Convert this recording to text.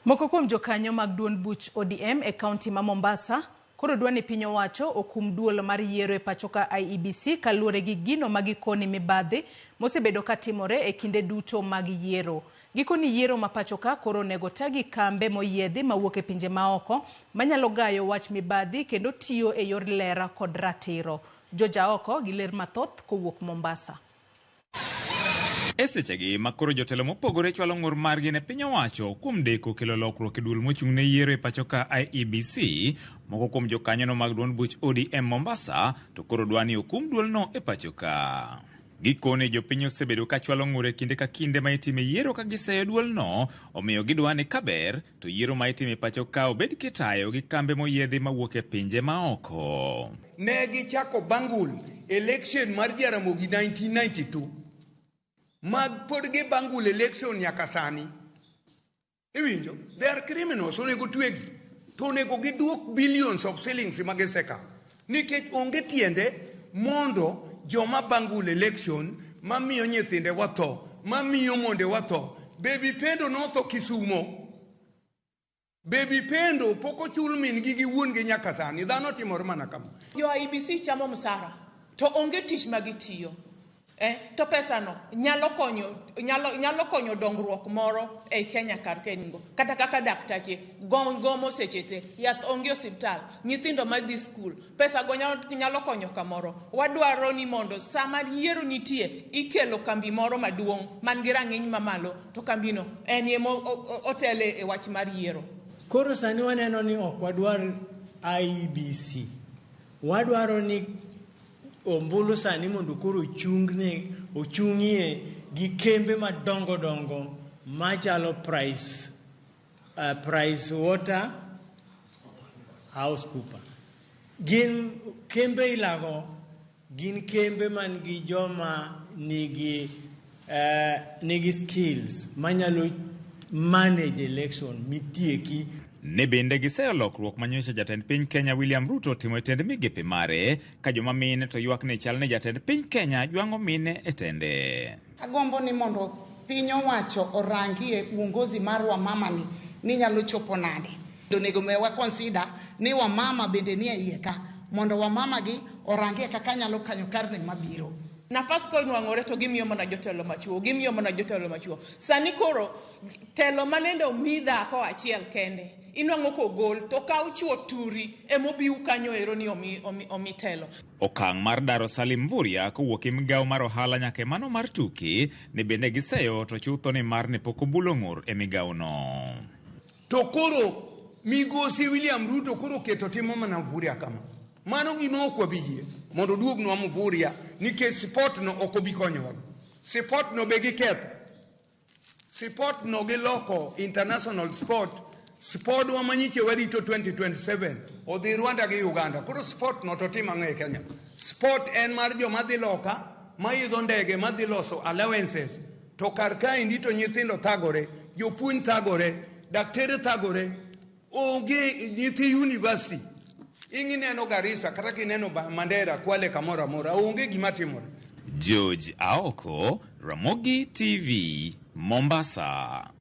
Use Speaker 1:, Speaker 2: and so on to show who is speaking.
Speaker 1: Moko kuom jokanyo mag duond buch ODM e kaunti ma Mombasa koro dwani piny owacho okum duol mar yiero e pachoka IEBC kaluwore gi gino magikoni mibadhi mosebedo katimore e kinde duto mag yiero. Gikoni yiero ma pachoka koro nego tagi kambe moyiedhi mawuok e pinje maoko manyalo gayo wach mibadhi kendo tiyo e yor lera kod ratiro. Joja oko gi ler mathoth kowuok Mombasa.
Speaker 2: Esechegi makoro jotelo mopogore chwalo ng'ur margi ne piny owacho kuom deko kelo lokruok e duol mochung'ne yiero e pachoka IEBC. Moko kuom jokanyono mag duond buch ODM Mombasa to koro dwani okum duolno e pachoka. Gikone jopiny osebedo ka chwalo ng'ur e kinde ka kinde ma itime yiero ka giseyo duolno, omiyo gidwani kaber to yiero ma itime pachoka obed kitayo gi kambe moyiedhi mawuok e pinje maoko.
Speaker 3: Ne gichako bangul election mar Ramogi 1992. Mag podgi bangul election nyaka sani. Iwinjo, they are criminals, onego twegi. To onego giduok billions of shillings magiseka. Nikech onge tiende mondo joma bangul election mamiyo nyithinde watho, mamiyo monde watho. Baby Pendo notho Kisumo. Baby Pendo poko chul min gi wuon gi nyaka sani. Dhano timore mana kama.
Speaker 4: Jo IEBC chamo msara to onge tich magitiyo. To pesa no nyalo konyo dongruok moro e Kenya kar kengo. Kata kaka daktache gomo sechete, yath onge hospital, nyithindo madhi school, pesa go nyalo konyo kamoro. Wadwaro ni mondo sama yiero nitie ikelo kambi moro maduong' man gi rang'iny mamalo, to kambino en emo otele e wach mar yiero.
Speaker 5: Koro sani waneno ni ok wadwar IEBC. Wadwaro ni ombulu sani mondo koro ochung'ie gi kembe madongo dongo machalo price water house cooper. Gin kembe ilago gin kembe man gi joma nigi skills manyalo manage election mitieki.
Speaker 2: Ne bende giseyo lokruok manyocha jatend piny Kenya William Ruto timo e tend migepe mare ka joma mine to ywak ne chal ne jatend piny Kenya jwang'o mine e tende.
Speaker 6: Agombo ni mondo piny owacho orangi e uongozi mar wamama ni nyalo chopo nade. Onego mewa consider ni wamama bende ni e iye ka mondo wamama gi orangi kaka nyalo kanyo karne mabiro.
Speaker 4: Nafas ko nwang'ore to gimiyo mana jotelo machuo. Sani koro telo manendo midha ko achiel kende inwang'o kogol to kaw chuo turi emobiu kanyo ero ni omi telo.
Speaker 2: Okang' mar daro Salim Mvurya kowuok e migawo mar ohala nyaka mano mar tuke ne bende giseyo to chutho ni mar ne pok obulo ng'ur e migawono.
Speaker 3: To koro migosi William Ruto koro keto timo mana Mvurya kama. Mano gino ok wabiyie mondo duognwa Mvurya nikech sport no ok obi konyowa. Sport no be giketho. Sport no giloko international sport wa manyiche warito 2027 odhi Rwanda gi Uganda. Koro sport no to tim ang'e Kenya. Sport en mar joma dhi loka maidho ndege madhi loso allowances. To kar ka indito nyithindo thagore, jopuonj thagore, daktere thagore, onge nyithi university. Ingineno Garissa kata kineno Mandera Kwale kamoro amora onge gima timore.
Speaker 2: George Aoko, Ramogi TV, Mombasa.